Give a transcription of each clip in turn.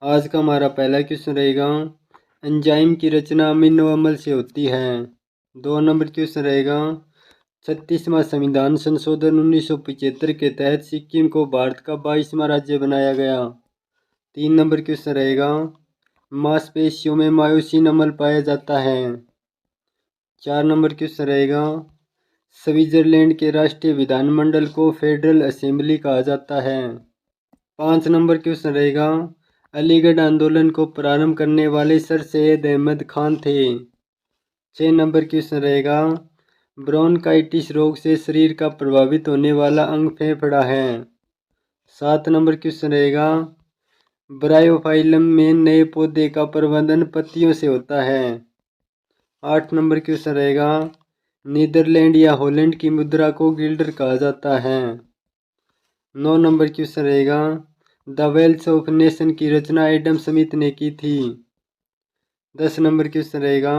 आज का हमारा पहला क्वेश्चन रहेगा, एंजाइम की रचना अमीनो अम्ल से होती है। 2 नंबर क्वेश्चन रहेगा, 36वां संविधान संशोधन 1975 के तहत सिक्किम को भारत का 22वां राज्य बनाया गया। 3 नंबर क्वेश्चन रहेगा, मांसपेशियों में मायोसिन अम्ल पाया जाता है। 4 नंबर क्वेश्चन रहेगा, स्विट्जरलैंड के राष्ट्रीय विधानमंडल को फेडरल असेंबली कहा जाता है। 5 नंबर क्वेश्चन रहेगा, अलीगढ़ आंदोलन को प्रारंभ करने वाले सर सैयद अहमद खान थे। 6 नंबर क्वेश्चन रहेगा, ब्रोंकाइटिस रोग से शरीर का प्रभावित होने वाला अंग फेफड़ा है। 7 नंबर क्वेश्चन रहेगा, ब्रायोफाइलम में नए पौधे का प्रबंधन पत्तियों से होता है। 8 नंबर क्वेश्चन रहेगा, नीदरलैंड या हॉलैंड की मुद्रा को गिल्डर कहा जाता है। 9 नंबर क्वेश्चन रहेगा, द वेल्थ ऑफ नेशन की रचना एडम स्मिथ ने की थी। 10 नंबर क्वेश्चन रहेगा,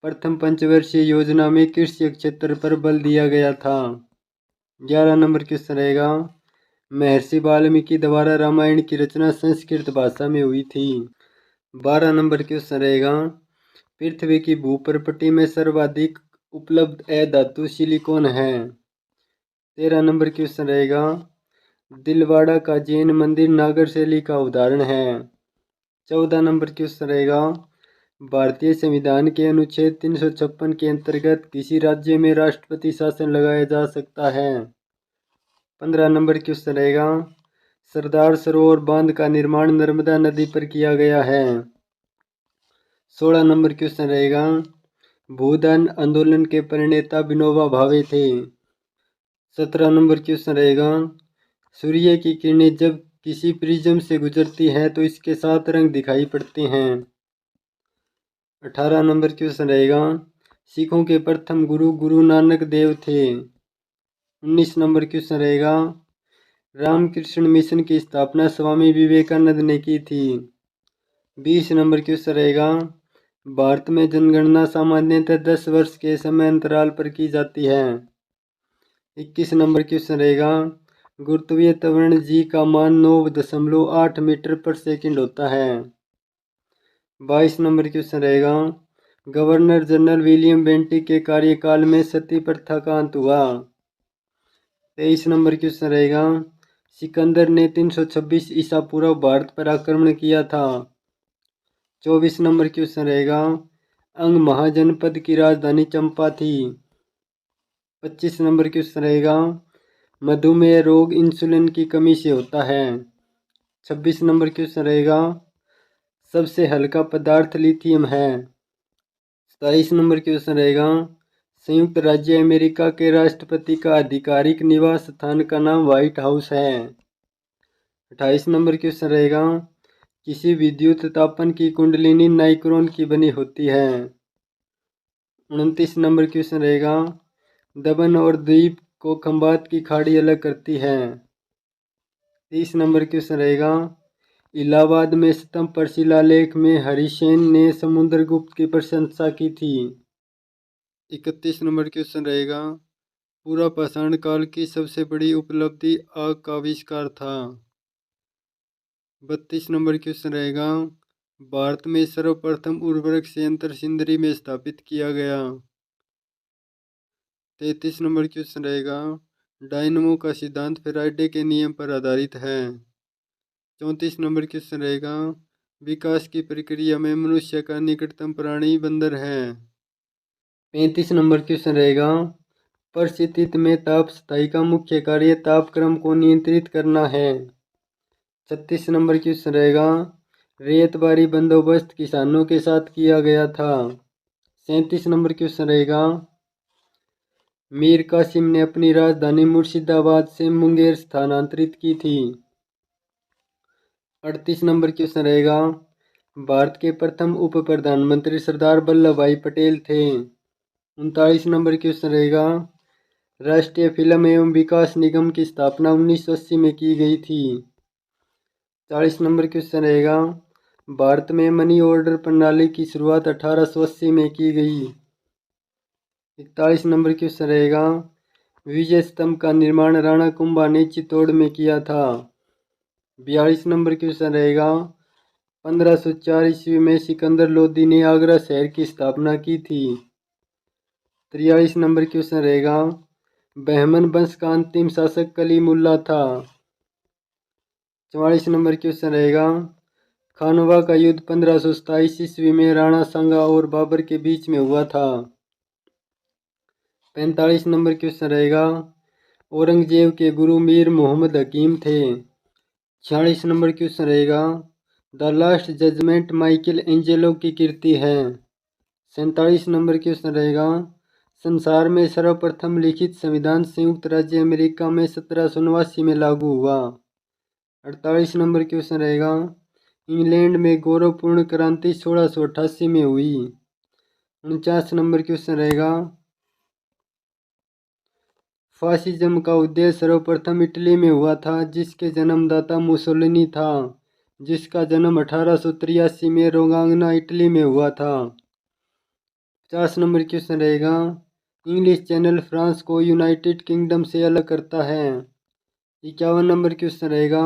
प्रथम पंचवर्षीय योजना में कृषि क्षेत्र पर बल दिया गया था। 11 नंबर क्वेश्चन रहेगा, महर्षि वाल्मीकि द्वारा रामायण की रचना संस्कृत भाषा में हुई थी। 12 नंबर क्वेश्चन रहेगा, पृथ्वी की भूप्रपटी में सर्वाधिक उपलब्ध अधातु सिलिकॉन है। 13 नंबर क्वेश्चन रहेगा, दिलवाड़ा का जैन मंदिर नागर शैली का उदाहरण है। 14 नंबर क्वेश्चन रहेगा, भारतीय संविधान के अनुच्छेद 356 के अंतर्गत किसी राज्य में राष्ट्रपति शासन लगाया जा सकता है। 15 नंबर क्वेश्चन रहेगा, सरदार सरोवर बांध का निर्माण नर्मदा नदी पर किया गया है। 16 नंबर क्वेश्चन रहेगा, भूदान आंदोलन के प्रणेता विनोबा भावे थे। 17 नंबर क्वेश्चन रहेगा, सूर्य की किरणें जब किसी प्रिज्म से गुजरती हैं तो इसके 7 रंग दिखाई पड़ते हैं। 18 नंबर क्वेश्चन रहेगा, सिखों के प्रथम गुरु गुरु नानक देव थे। 19 नंबर क्वेश्चन रहेगा, रामकृष्ण मिशन की स्थापना स्वामी विवेकानंद ने की थी। 20 नंबर क्वेश्चन रहेगा, भारत में जनगणना सामान्यतः 10 वर्ष के समय अंतराल पर की जाती है। 21 नंबर क्वेश्चन रहेगा, गुरुत्वीय त्वरण जी का मान 9.8 मीटर पर सेकंड होता है। 22 नंबर क्वेश्चन रहेगा, गवर्नर जनरल विलियम बेंटिक के कार्यकाल में सती प्रथा का अंत हुआ। 23 नंबर क्वेश्चन रहेगा, सिकंदर ने 326 ईसा पूर्व भारत पर आक्रमण किया था। 24 नंबर क्वेश्चन रहेगा, अंग महाजनपद की राजधानी चंपा थी। 25 नंबर क्वेश्चन रहेगा, मधुमेह रोग इंसुलिन की कमी से होता है। 26 नंबर क्वेश्चन रहेगा, सबसे हल्का पदार्थ लिथियम है। 27 नंबर क्वेश्चन रहेगा, संयुक्त राज्य अमेरिका के राष्ट्रपति का आधिकारिक निवास स्थान का नाम व्हाइट हाउस है। 28 नंबर क्वेश्चन रहेगा, किसी विद्युत तापन की कुंडलिनी नाइक्रोन की बनी होती है। 29 नंबर क्वेश्चन रहेगा, दमन और द्वीप को खंबात की खाड़ी अलग करती है। 30 नंबर क्वेश्चन रहेगा, इलाहाबाद में स्तंभ पर शिलालेख में हरिसेन ने समुद्रगुप्त की प्रशंसा की थी। 31 नंबर क्वेश्चन रहेगा, पूरा पाषाण काल की सबसे बड़ी उपलब्धि आग का आविष्कार था। 32 नंबर क्वेश्चन रहेगा, भारत में सर्वप्रथम उर्वरक संयंत्र सिंदरी में स्थापित किया गया। 33 नंबर क्वेश्चन रहेगा, डायनमो का सिद्धांत फैराडे के नियम पर आधारित है। 34 नंबर क्वेश्चन रहेगा, विकास की प्रक्रिया में मनुष्य का निकटतम प्राणी बंदर है। 35 नंबर क्वेश्चन रहेगा, परिस्थिति में ताप स्थायी का मुख्य कार्य तापक्रम को नियंत्रित करना है। 36 नंबर क्वेश्चन रहेगा, रेतबारी बंदोबस्त किसानों के साथ किया गया था। 37 नंबर क्वेश्चन रहेगा, मीर कासिम ने अपनी राजधानी मुर्शिदाबाद से मुंगेर स्थानांतरित की थी। 38 नंबर क्वेश्चन रहेगा, भारत के प्रथम उप प्रधानमंत्री सरदार वल्लभ भाई पटेल थे। 39 नंबर क्वेश्चन रहेगा, राष्ट्रीय फिल्म एवं विकास निगम की स्थापना 1980 में की गई थी। 40 नंबर क्वेश्चन रहेगा, भारत में मनी ऑर्डर प्रणाली की शुरुआत 1880 में की गई। 41 नंबर क्वेश्चन रहेगा, विजय स्तंभ का निर्माण राणा कुंभा ने चित्तौड़ में किया था। 42 नंबर क्वेश्चन रहेगा, 1504 ईस्वी में सिकंदर लोदी ने आगरा शहर की स्थापना की थी। 43 नंबर क्वेश्चन रहेगा, बहमन वंश का अंतिम शासक कलीमुल्ला था। 44 नंबर क्वेश्चन रहेगा, खानवा का युद्ध 1527 ईस्वी में राणा सांगा और बाबर के बीच में हुआ था। 45 नंबर क्वेश्चन रहेगा, औरंगजेब के गुरु मीर मोहम्मद हकीम थे। 46 नंबर क्वेश्चन रहेगा, the last judgement Michelangelo की कृति है। 47 नंबर क्वेश्चन रहेगा, संसार में सर्वप्रथम लिखित संविधान संयुक्त राज्य अमेरिका में 1789 में लागू हुआ। 48 नंबर क्वेश्चन रहेगा, इंग्लैंड में गौरवपूर्ण क्रांति 1688 में हुई। 49 नंबर क्वेश्चन रहेगा, फासिज्म का उदय सर्वप्रथम इटली में हुआ था, जिसके जन्मदाता मुसोलिनी था, जिसका जन्म 1883 में रोगांगना इटली में हुआ था। 50 नंबर क्वेश्चन रहेगा, इंग्लिश चैनल फ्रांस को यूनाइटेड किंगडम से अलग करता है। 51 नंबर क्वेश्चन रहेगा,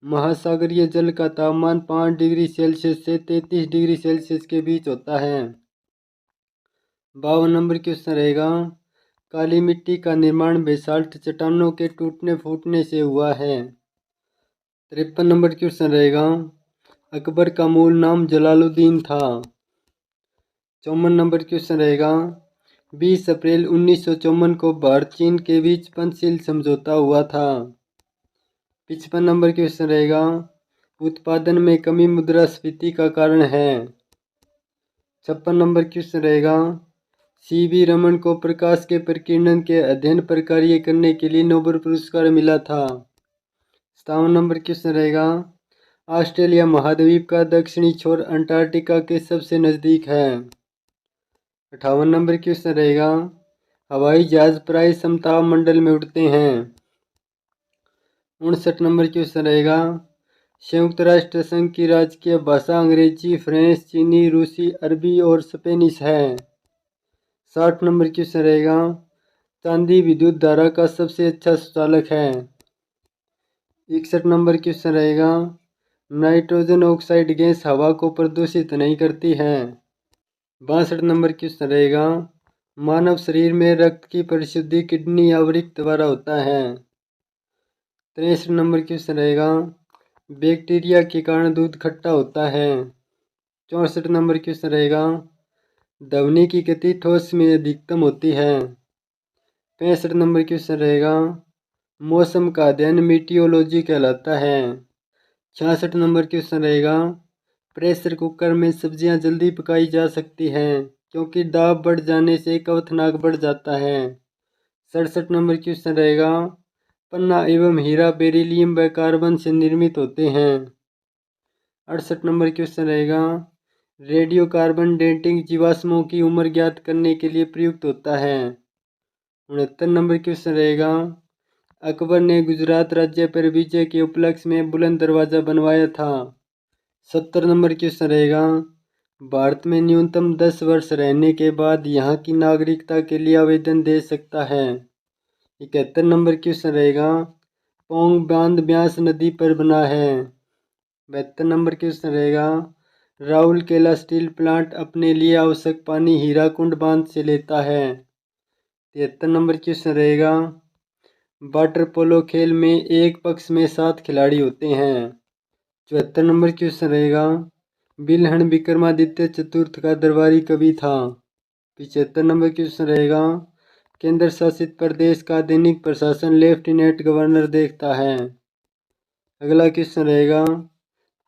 महासागरीय जल का तापमान 5 डिग्री सेल्सियस से 33 डिग्री सेल्सियस के बीच होता है। 52 नंबर क्वेश्चन रहेगा, काली मिट्टी का निर्माण बेसाल्ट चट्टानों के टूटने फूटने से हुआ है। 53 नंबर क्वेश्चन रहेगा, अकबर का मूल नाम जलालुद्दीन था। 54 नंबर क्वेश्चन रहेगा, 20 अप्रैल 1954 को भारत चीन के बीच पंचशील समझौता हुआ था। 55 नंबर क्वेश्चन रहेगा, उत्पादन में कमी मुद्रास्फीति का कारण है। 56 नंबर क्वेश्चन रहेगा, सी.वी. रमन को प्रकाश के प्रकीर्णन के अध्ययन पर कार्य करने के लिए नोबेल पुरस्कार मिला था। 57 नंबर क्वेश्चन रहेगा, ऑस्ट्रेलिया महाद्वीप का दक्षिणी छोर अंटार्कटिका के सबसे नज़दीक है। 58 नंबर क्वेश्चन रहेगा, हवाई जहाज प्राय समताप मंडल में उड़ते हैं। 59 नंबर क्वेश्चन रहेगा, संयुक्त राष्ट्र संघ की राजकीय भाषा अंग्रेजी, फ्रेंच, चीनी, रूसी, अरबी और स्पेनिश है। 60 नंबर क्वेश्चन रहेगा, चांदी विद्युत धारा का सबसे अच्छा सुचालक है। 61 नंबर क्वेश्चन रहेगा, नाइट्रोजन ऑक्साइड गैस हवा को प्रदूषित नहीं करती है। 62 नंबर क्वेश्चन रहेगा, मानव शरीर में रक्त की परिशुद्धि किडनी या वृक्क द्वारा होता है। 63 नंबर क्वेश्चन रहेगा, बैक्टीरिया के कारण दूध खट्टा होता है। 64 नंबर क्वेश्चन रहेगा, ध्वनि की गति ठोस में अधिकतम होती है। 65 नंबर क्वेश्चन रहेगा, मौसम का अध्ययन मीटियोलॉजी कहलाता है। 66 नंबर क्वेश्चन रहेगा, प्रेशर कुकर में सब्जियां जल्दी पकाई जा सकती हैं क्योंकि दाब बढ़ जाने से क्वथनांक बढ़ जाता है। 67 नंबर क्वेश्चन रहेगा, पन्ना एवं हीरा बेरिलियम व कार्बन से निर्मित होते हैं। 68 नंबर क्वेश्चन रहेगा, रेडियो कार्बन डेटिंग जीवाश्मों की उम्र ज्ञात करने के लिए प्रयुक्त होता है। 69 नंबर क्वेश्चन रहेगा, अकबर ने गुजरात राज्य पर विजय के उपलक्ष्य में बुलंद दरवाजा बनवाया था। 70 नंबर क्वेश्चन रहेगा, भारत में न्यूनतम 10 वर्ष रहने के बाद यहाँ की नागरिकता के लिए आवेदन दे सकता है। 71 नंबर क्वेश्चन रहेगा, पोंग बांध ब्यास नदी पर बना है। 72 नंबर क्वेश्चन रहेगा, राउरकेला स्टील प्लांट अपने लिए आवश्यक पानी हीराकुंड बांध से लेता है। 73 नंबर क्वेश्चन रहेगा, वाटर पोलो खेल में एक पक्ष में 7 खिलाड़ी होते हैं। 74 नंबर क्वेश्चन रहेगा, बिल्हण विक्रमादित्य चतुर्थ का दरबारी कवि था। 75 नंबर क्वेश्चन रहेगा, केंद्र शासित प्रदेश का दैनिक प्रशासन लेफ्टिनेंट गवर्नर देखता है। अगला क्वेश्चन रहेगा,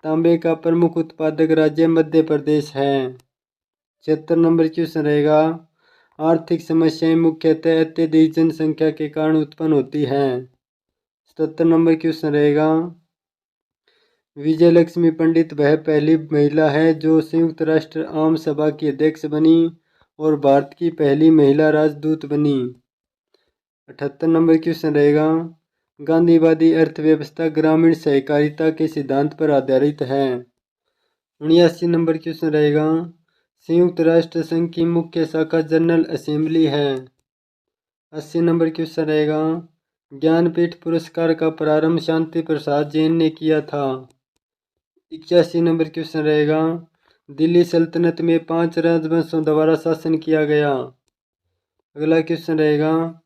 तांबे का प्रमुख उत्पादक राज्य मध्य प्रदेश है। 76 नंबर क्वेश्चन रहेगा, आर्थिक समस्याएं मुख्यतः अत्यधिक जनसंख्या के कारण उत्पन्न होती हैं। 77 नंबर क्वेश्चन रहेगा, विजय लक्ष्मी पंडित वह पहली महिला है जो संयुक्त राष्ट्र आम सभा की अध्यक्ष बनी और भारत की पहली महिला राजदूत बनी। 78 नंबर क्वेश्चन रहेगा, गांधीवादी अर्थव्यवस्था ग्रामीण सहकारिता के सिद्धांत पर आधारित है। 79 नंबर क्वेश्चन रहेगा, संयुक्त राष्ट्र संघ की मुख्य शाखा जनरल असेंबली है। 80 नंबर क्वेश्चन रहेगा, ज्ञानपीठ पुरस्कार का प्रारंभ शांति प्रसाद जैन ने किया था। 81 नंबर क्वेश्चन रहेगा, दिल्ली सल्तनत में 5 राजवंशों द्वारा शासन किया गया। अगला क्वेश्चन रहेगा,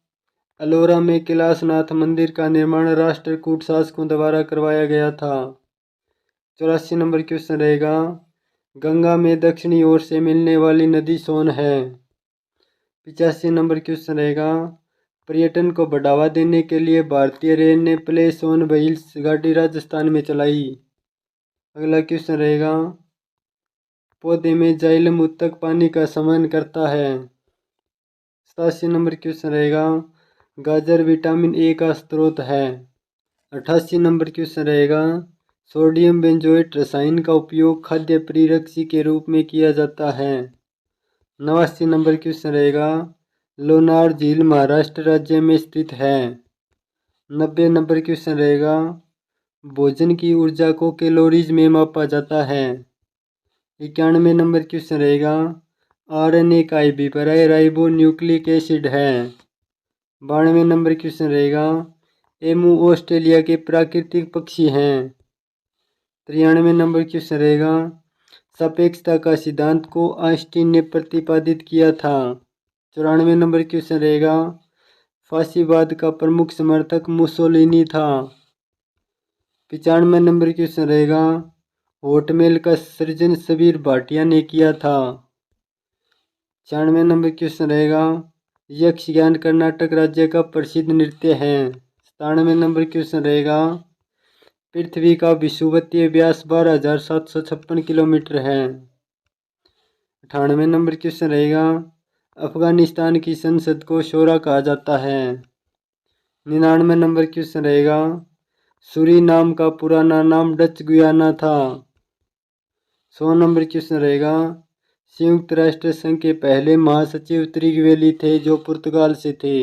अलोरा में कैलाशनाथ मंदिर का निर्माण राष्ट्रकूट शासकों द्वारा करवाया गया था। 84 नंबर क्वेश्चन रहेगा, गंगा में दक्षिणी ओर से मिलने वाली नदी सोन है। 85 नंबर क्वेश्चन रहेगा, पर्यटन को बढ़ावा देने के लिए भारतीय रेल ने प्ले सोन व्हील्स गाड़ी राजस्थान में चलाई। अगला क्वेश्चन रहेगा, पौधे में जाइलम उत्तक पानी का संवहन करता है। 87 नंबर क्वेश्चन रहेगा, गाजर विटामिन ए का स्रोत है। 88 नंबर क्वेश्चन रहेगा, सोडियम बेंजोएट रसायन का उपयोग खाद्य परिरक्षी के रूप में किया जाता है। 89 नंबर क्वेश्चन रहेगा, लोनार झील महाराष्ट्र राज्य में स्थित है। 90 नंबर क्वेश्चन रहेगा, भोजन की ऊर्जा को कैलोरीज में मापा जाता है। 91 नंबर क्वेश्चन रहेगा, आरएनए का अभिप्राय राइबो न्यूक्लिक एसिड है। 92 नंबर क्वेश्चन रहेगा, एमू ऑस्ट्रेलिया के प्राकृतिक पक्षी हैं। 93 नंबर क्वेश्चन रहेगा, सापेक्षता का सिद्धांत को आइंस्टीन ने प्रतिपादित किया था। 94 नंबर क्वेश्चन रहेगा, फासीवाद का प्रमुख समर्थक मुसोलिनी था। 95 नंबर क्वेश्चन रहेगा, हॉटमेल का सृजन सबीर भाटिया ने किया था। 96 नंबर क्वेश्चन रहेगा, यक्षगान कर्नाटक राज्य का प्रसिद्ध नृत्य है। 97 नंबर क्वेश्चन रहेगा, पृथ्वी का विषुवतीय व्यास 12,756 किलोमीटर है। 98 नंबर क्वेश्चन रहेगा, अफगानिस्तान की संसद को शोरा कहा जाता है। 99 नंबर क्वेश्चन रहेगा, सूरीनाम का पुराना नाम डच गुयाना था। 100 नंबर क्वेश्चन रहेगा, संयुक्त राष्ट्र संघ के पहले महासचिव त्रिगवेली थे जो पुर्तगाल से थे।